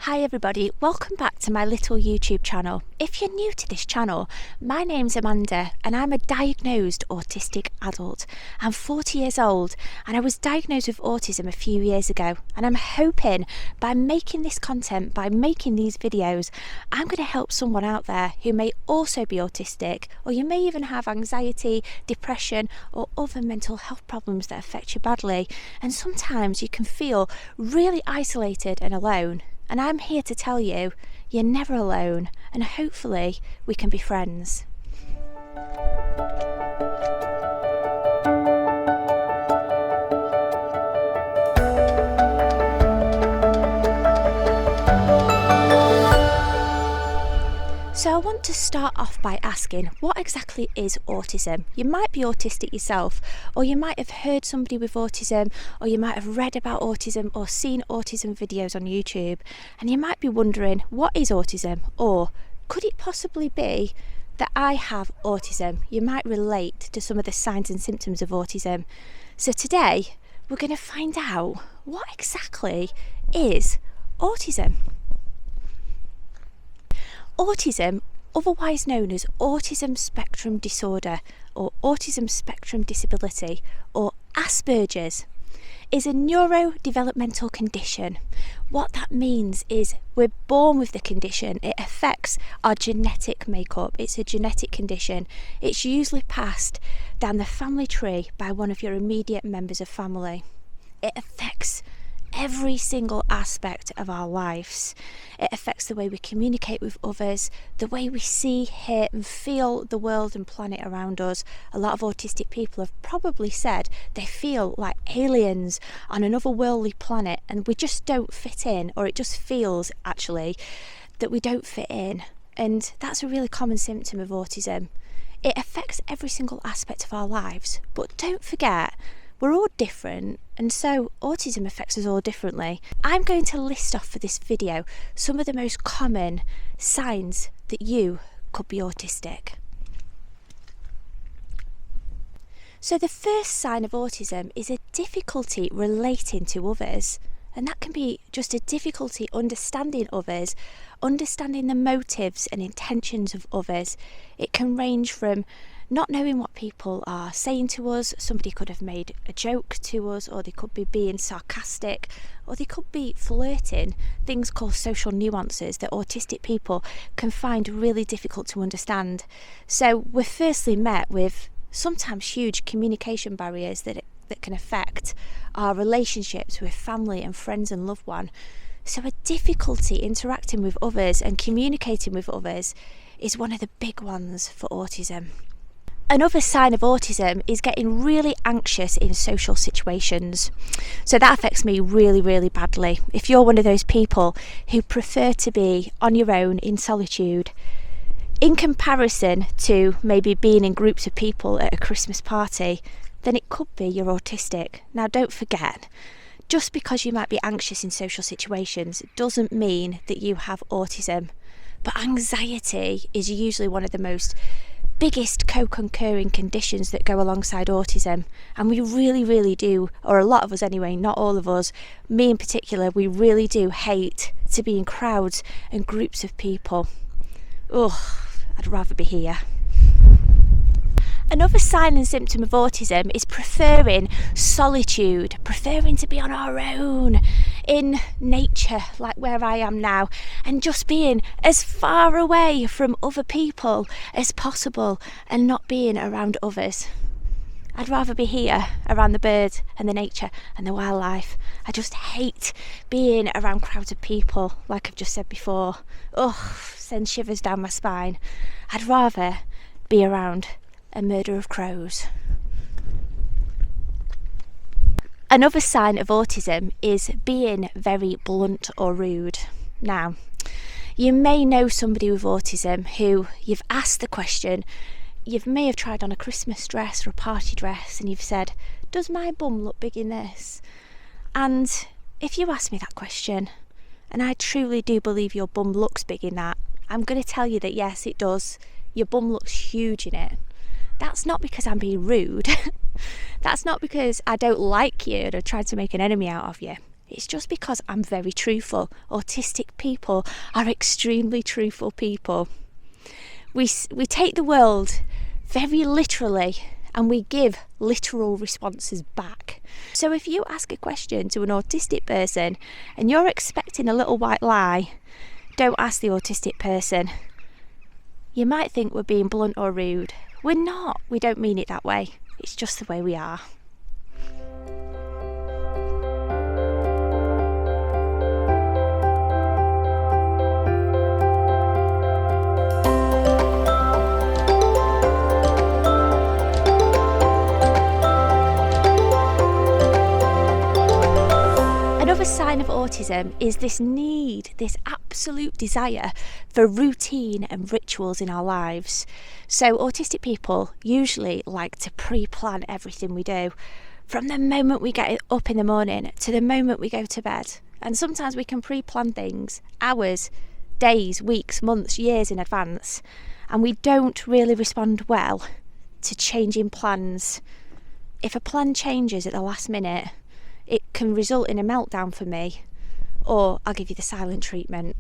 Hi everybody, welcome back to my little YouTube channel. If you're new to this channel, my name's Amanda and I'm a diagnosed autistic adult. I'm 40 years old and I was diagnosed with autism a few years ago, and I'm hoping by making this content, by making these videos, I'm going to help someone out there who may also be autistic, or you may even have anxiety, depression or other mental health problems that affect you badly, and sometimes you can feel really isolated and alone. And I'm here to tell you, you're never alone, and hopefully we can be friends. So I want to start off by asking, what exactly is autism? You might be autistic yourself, or you might have heard somebody with autism, or you might have read about autism or seen autism videos on YouTube, and you might be wondering, what is autism? Or could it possibly be that I have autism? You might relate to some of the signs and symptoms of autism. So today we're going to find out, what exactly is autism? Autism, otherwise known as autism spectrum disorder or autism spectrum disability or Asperger's, is a neurodevelopmental condition. What that means is we're born with the condition. It affects our genetic makeup. It's a genetic condition. It's usually passed down the family tree by one of your immediate members of family. It affects every single aspect of our lives. It affects the way we communicate with others, the way we see, hear and feel the world and planet around us. A lot of autistic people have probably said they feel like aliens on another worldly planet and we just don't fit in, or it just feels actually that we don't fit in. And that's a really common symptom of autism. It affects every single aspect of our lives, but don't forget, we're all different, and so autism affects us all differently. I'm going to list off for this video some of the most common signs that you could be autistic. So the first sign of autism is a difficulty relating to others, and that can be just a difficulty understanding others, understanding the motives and intentions of others. It can range from not knowing what people are saying to us. Somebody could have made a joke to us, or they could be being sarcastic, or they could be flirting, things called social nuances that autistic people can find really difficult to understand. So we're firstly met with sometimes huge communication barriers that can affect our relationships with family and friends and loved one. So a difficulty interacting with others and communicating with others is one of the big ones for autism. Another sign of autism is getting really anxious in social situations. So that affects me really, really badly. If you're one of those people who prefer to be on your own in solitude, in comparison to maybe being in groups of people at a Christmas party, then it could be you're autistic. Now don't forget, just because you might be anxious in social situations doesn't mean that you have autism. But anxiety is usually one of the biggest co-concurring conditions that go alongside autism, and we really do, or a lot of us anyway, not all of us, me in particular, we really do hate to be in crowds and groups of people. Oh, I'd rather be here. Another sign and symptom of autism is preferring solitude, preferring to be on our own in nature, like where I am now, and just being as far away from other people as possible and not being around others. I'd rather be here around the birds and the nature and the wildlife. I just hate being around crowds of people, like I've just said before. Oh, sends shivers down my spine. I'd rather be around a murder of crows. Another sign of autism is being very blunt or rude. Now, you may know somebody with autism who you've asked the question, you may have tried on a Christmas dress or a party dress, and you've said, does my bum look big in this? And if you ask me that question, and I truly do believe your bum looks big in that, I'm going to tell you that yes, it does. Your bum looks huge in it. That's not because I'm being rude. That's not because I don't like you and I tried to make an enemy out of you. It's just because I'm very truthful. Autistic people are extremely truthful people. We take the world very literally and we give literal responses back. So if you ask a question to an autistic person and you're expecting a little white lie, don't ask the autistic person. You might think we're being blunt or rude. We're not. We don't mean it that way. It's just the way we are. Another sign of autism is this need, this absolute desire for routine and rituals in our lives. So autistic people usually like to pre-plan everything we do, from the moment we get up in the morning to the moment we go to bed. And sometimes we can pre-plan things hours, days, weeks, months, years in advance, and we don't really respond well to changing plans. If a plan changes at the last minute, it can result in a meltdown for me, or I'll give you the silent treatment.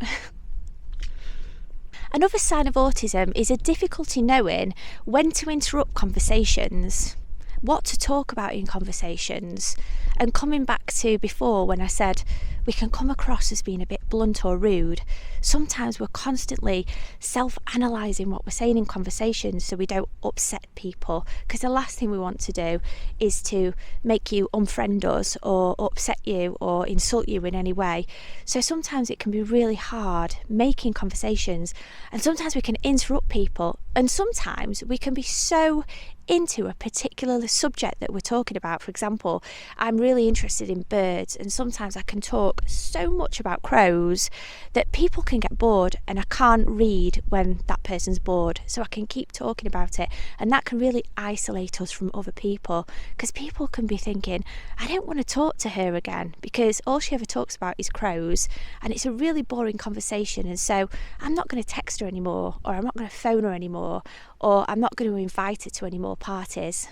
Another sign of autism is a difficulty knowing when to interrupt conversations, what to talk about in conversations, and coming back to before when I said we can come across as being a bit blunt or rude. Sometimes we're constantly self-analysing what we're saying in conversations so we don't upset people, because the last thing we want to do is to make you unfriend us or upset you or insult you in any way. So sometimes it can be really hard making conversations, and sometimes we can interrupt people, and sometimes we can be so into a particular subject that we're talking about. For example, I'm really interested in birds, and sometimes I can talk so much about crows that people can get bored, and I can't read when that person's bored, so I can keep talking about it, and that can really isolate us from other people, because people can be thinking, I don't want to talk to her again because all she ever talks about is crows, and it's a really boring conversation, and so I'm not going to text her anymore, or I'm not going to phone her anymore, or I'm not going to invite her to any more parties.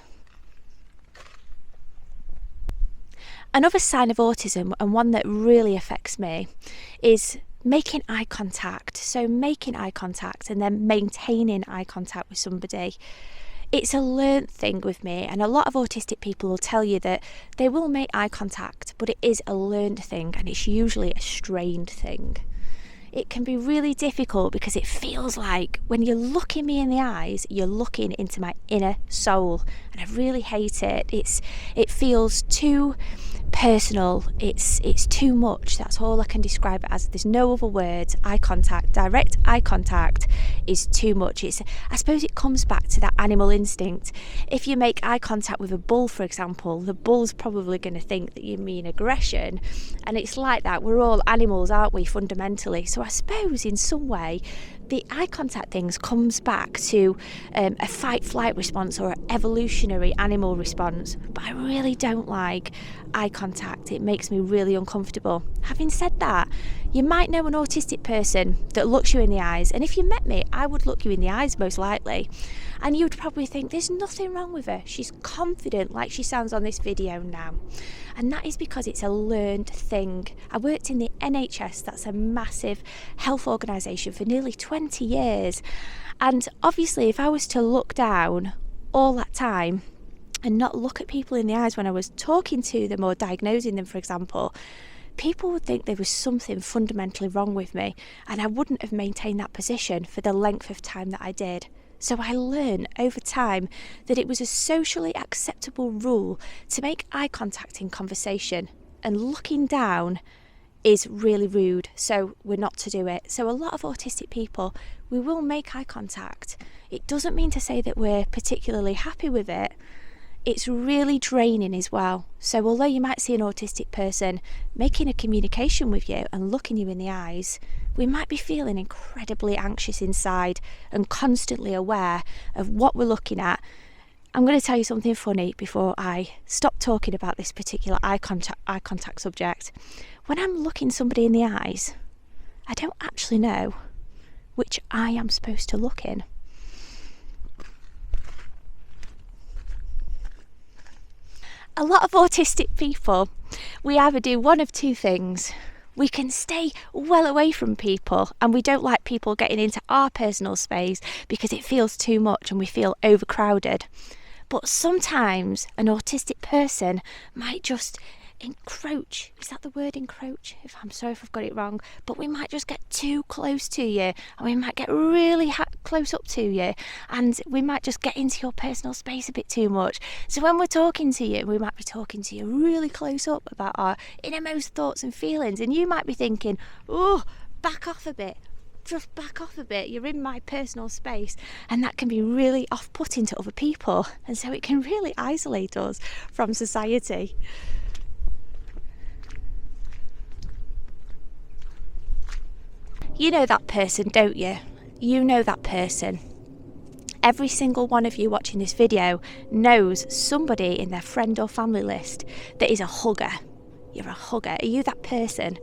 Another sign of autism, and one that really affects me, is making eye contact. So making eye contact and then maintaining eye contact with somebody. It's a learnt thing with me, and a lot of autistic people will tell you that they will make eye contact, but it is a learned thing, and it's usually a strained thing. It can be really difficult because it feels like when you're looking me in the eyes, you're looking into my inner soul, and I really hate it. It feels too personal. It's too much. That's all I can describe it as. There's no other words. Eye contact, direct eye contact is too much. I suppose it comes back to that animal instinct. If you make eye contact with a bull, for example, the bull's probably going to think that you mean aggression, and it's like that. We're all animals, aren't we, fundamentally? So I suppose in some way the eye contact things comes back to a fight-flight response or an evolutionary animal response, but I really don't like eye contact. It makes me really uncomfortable. Having said that, you might know an autistic person that looks you in the eyes, and if you met me, I would look you in the eyes most likely, and you would probably think there's nothing wrong with her. She's confident, like she sounds on this video now. And that is because it's a learned thing. I worked in the NHS, that's a massive health organisation, for nearly 20 years. And obviously, if I was to look down all that time and not look at people in the eyes when I was talking to them or diagnosing them, for example, people would think there was something fundamentally wrong with me, and I wouldn't have maintained that position for the length of time that I did. So I learned over time that it was a socially acceptable rule to make eye contact in conversation, and looking down is really rude, so we're not to do it. So a lot of autistic people, we will make eye contact. It doesn't mean to say that we're particularly happy with it. It's really draining as well. So although you might see an autistic person making a communication with you and looking you in the eyes, we might be feeling incredibly anxious inside and constantly aware of what we're looking at. I'm going to tell you something funny before I stop talking about this particular eye contact subject. When I'm looking somebody in the eyes, I don't actually know which eye I'm supposed to look in. A lot of autistic people, we either do one of two things. We can stay well away from people, and we don't like people getting into our personal space because it feels too much and we feel overcrowded. But sometimes an autistic person might just encroach. Is that the word, encroach? I'm sorry if I've got it wrong, but we might just get too close to you, and we might get really close up to you, and we might just get into your personal space a bit too much. So when we're talking to you, we might be talking to you really close up about our innermost thoughts and feelings, and you might be thinking, oh, back off a bit. Just back off a bit, you're in my personal space, and that can be really off-putting to other people, and so it can really isolate us from society. You know that person, don't you? You know that person. Every single one of you watching this video knows somebody in their friend or family list that is a hugger. You're a hugger. Are you that person?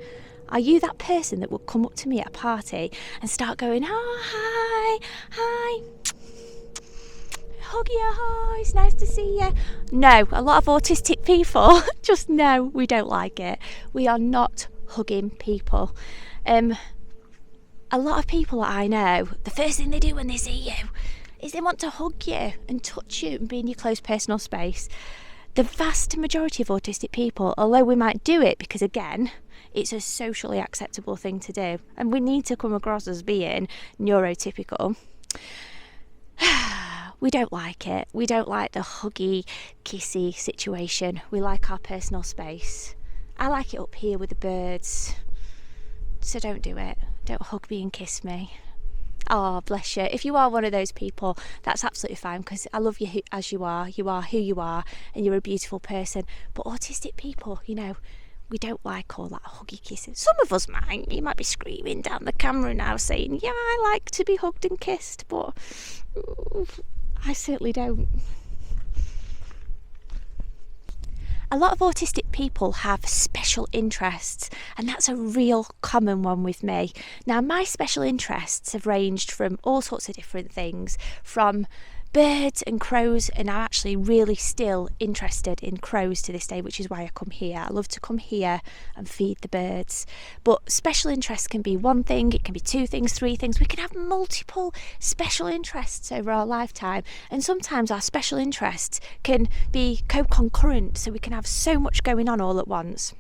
Are you that person that will come up to me at a party and start going, oh, hi, hug you, oh, it's nice to see you? No, a lot of autistic people just know we don't like it. We are not hugging people. A lot of people that I know, the first thing they do when they see you is they want to hug you and touch you and be in your close personal space. The vast majority of autistic people, although we might do it because, again, it's a socially acceptable thing to do, and we need to come across as being neurotypical, we don't like it. We don't like the huggy, kissy situation. We like our personal space. I like it up here with the birds. So don't do it. Don't hug me and kiss me. Oh, bless you. If you are one of those people, that's absolutely fine, because I love you as you are. You are who you are, and you're a beautiful person. But autistic people, you know, we don't like all that huggy kissing. Some of us might. You might be screaming down the camera now saying, yeah, I like to be hugged and kissed, but I certainly don't. A lot of autistic people have special interests, and that's a real common one with me. Now, my special interests have ranged from all sorts of different things, from birds and crows, and I'm actually really still interested in crows to this day, which is why I come here. I love to come here and feed the birds. But special interests can be one thing, it can be two things, three things. We can have multiple special interests over our lifetime, and sometimes our special interests can be co-concurrent, so we can have so much going on all at once.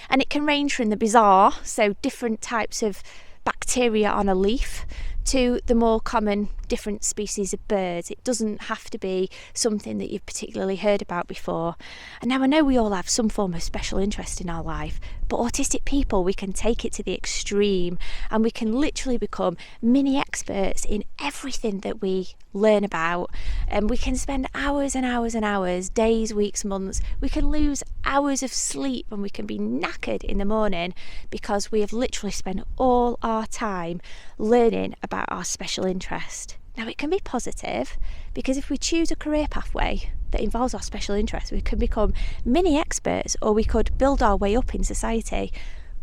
And it can range from the bizarre, so different types of bacteria on a leaf, to the more common different species of birds. It doesn't have to be something that you've particularly heard about before. And now I know we all have some form of special interest in our life, but autistic people, we can take it to the extreme, and we can literally become mini experts in everything that we learn about, and we can spend hours and hours and hours, days, weeks, months. We can lose hours of sleep, and we can be knackered in the morning because we have literally spent all our time learning about our special interest. Now, it can be positive, because if we choose a career pathway that involves our special interest, we can become mini experts, or we could build our way up in society.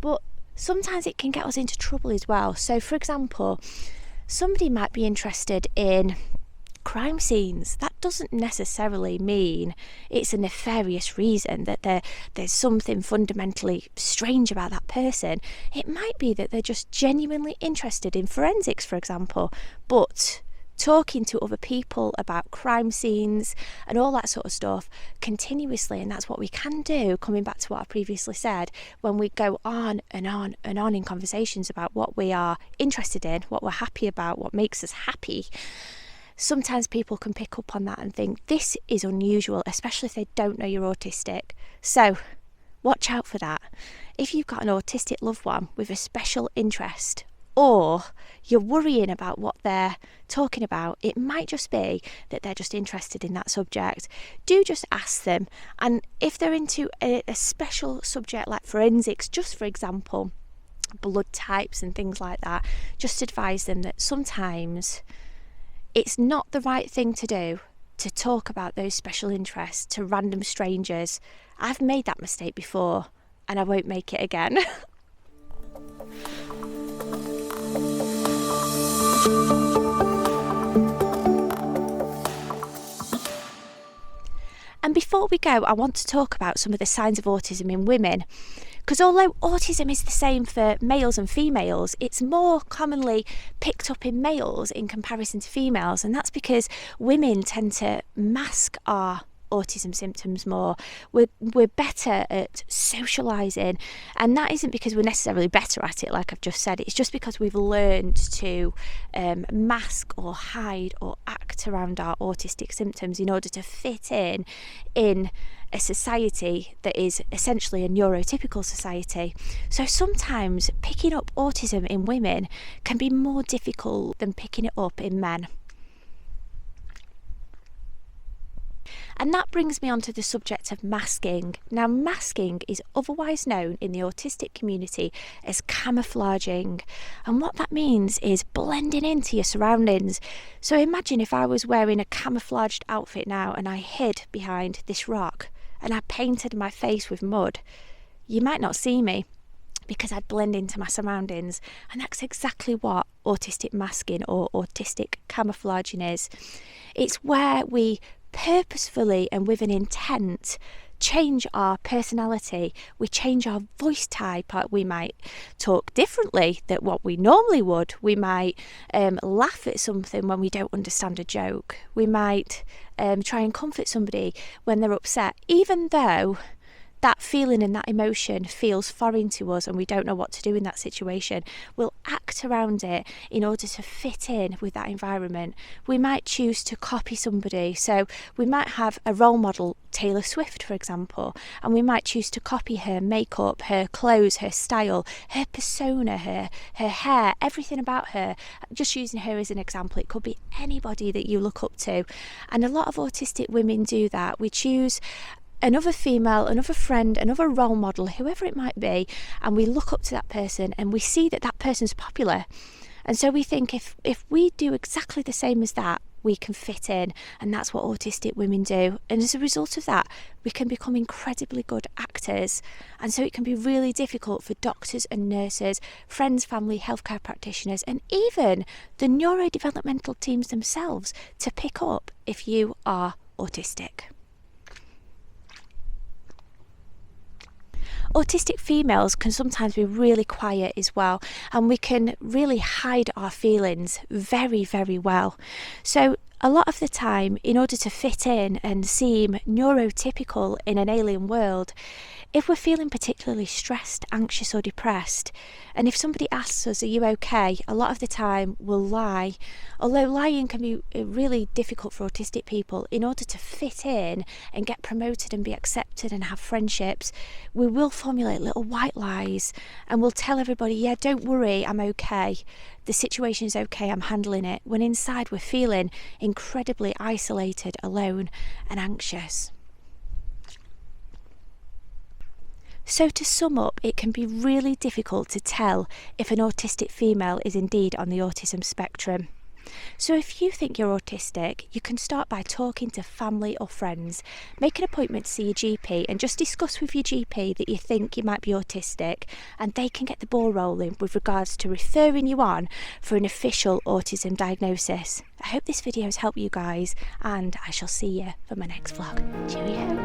But sometimes it can get us into trouble as well. So, for example, somebody might be interested in crime scenes. That doesn't necessarily mean it's a nefarious reason, that there's something fundamentally strange about that person. It might be that they're just genuinely interested in forensics, for example, but talking to other people about crime scenes and all that sort of stuff continuously, and that's what we can do, coming back to what I previously said, when we go on and on and on in conversations about what we are interested in, what we're happy about, what makes us happy. Sometimes people can pick up on that and think this is unusual, especially if they don't know you're autistic. So watch out for that. If you've got an autistic loved one with a special interest, or you're worrying about what they're talking about, it might just be that they're just interested in that subject. Do just ask them. And if they're into a special subject like forensics, just for example, blood types and things like that, just advise them that sometimes it's not the right thing to do to talk about those special interests to random strangers. I've made that mistake before, and I won't make it again. And before we go, I want to talk about some of the signs of autism in women. Because although autism is the same for males and females, it's more commonly picked up in males in comparison to females. And that's because women tend to mask our autism symptoms more. We're better at socialising, and that isn't because we're necessarily better at it, like I've just said. It's just because we've learned to mask or hide or act around our autistic symptoms in order to fit in a society that is essentially a neurotypical society. So sometimes picking up autism in women can be more difficult than picking it up in men. And that brings me on to the subject of masking. Now, masking is otherwise known in the autistic community as camouflaging. And what that means is blending into your surroundings. So imagine if I was wearing a camouflaged outfit now and I hid behind this rock and I painted my face with mud. You might not see me because I'd blend into my surroundings. And that's exactly what autistic masking or autistic camouflaging is. It's where we purposefully and with an intent change our personality. We change our voice type. We might talk differently than what we normally would. We might laugh at something when we don't understand a joke. We might try and comfort somebody when they're upset, even though that feeling and that emotion feels foreign to us and we don't know what to do in that situation. We'll act around it in order to fit in with that environment. We might choose to copy somebody. So we might have a role model, Taylor Swift, for example, and we might choose to copy her makeup, her clothes, her style, her persona, her hair, everything about her. Just using her as an example, it could be anybody that you look up to. And a lot of autistic women do that. We choose another female, another friend, another role model, whoever it might be, and we look up to that person and we see that that person's popular. And so we think if we do exactly the same as that, we can fit in, and that's what autistic women do. And as a result of that, we can become incredibly good actors. And so it can be really difficult for doctors and nurses, friends, family, healthcare practitioners, and even the neurodevelopmental teams themselves to pick up if you are autistic. Autistic females can sometimes be really quiet as well, and we can really hide our feelings very, very well. So a lot of the time, in order to fit in and seem neurotypical in an alien world, if we're feeling particularly stressed, anxious or depressed, and if somebody asks us, are you okay? A lot of the time we'll lie. Although lying can be really difficult for autistic people, in order to fit in and get promoted and be accepted and have friendships, we will formulate little white lies and we'll tell everybody, yeah, don't worry, I'm okay. The situation is okay, I'm handling it. When inside we're feeling incredibly isolated, alone and anxious. So to sum up, it can be really difficult to tell if an autistic female is indeed on the autism spectrum. So if you think you're autistic, you can start by talking to family or friends. Make an appointment to see your GP and just discuss with your GP that you think you might be autistic, and they can get the ball rolling with regards to referring you on for an official autism diagnosis. I hope this video has helped you guys, and I shall see you for my next vlog. Cheerio!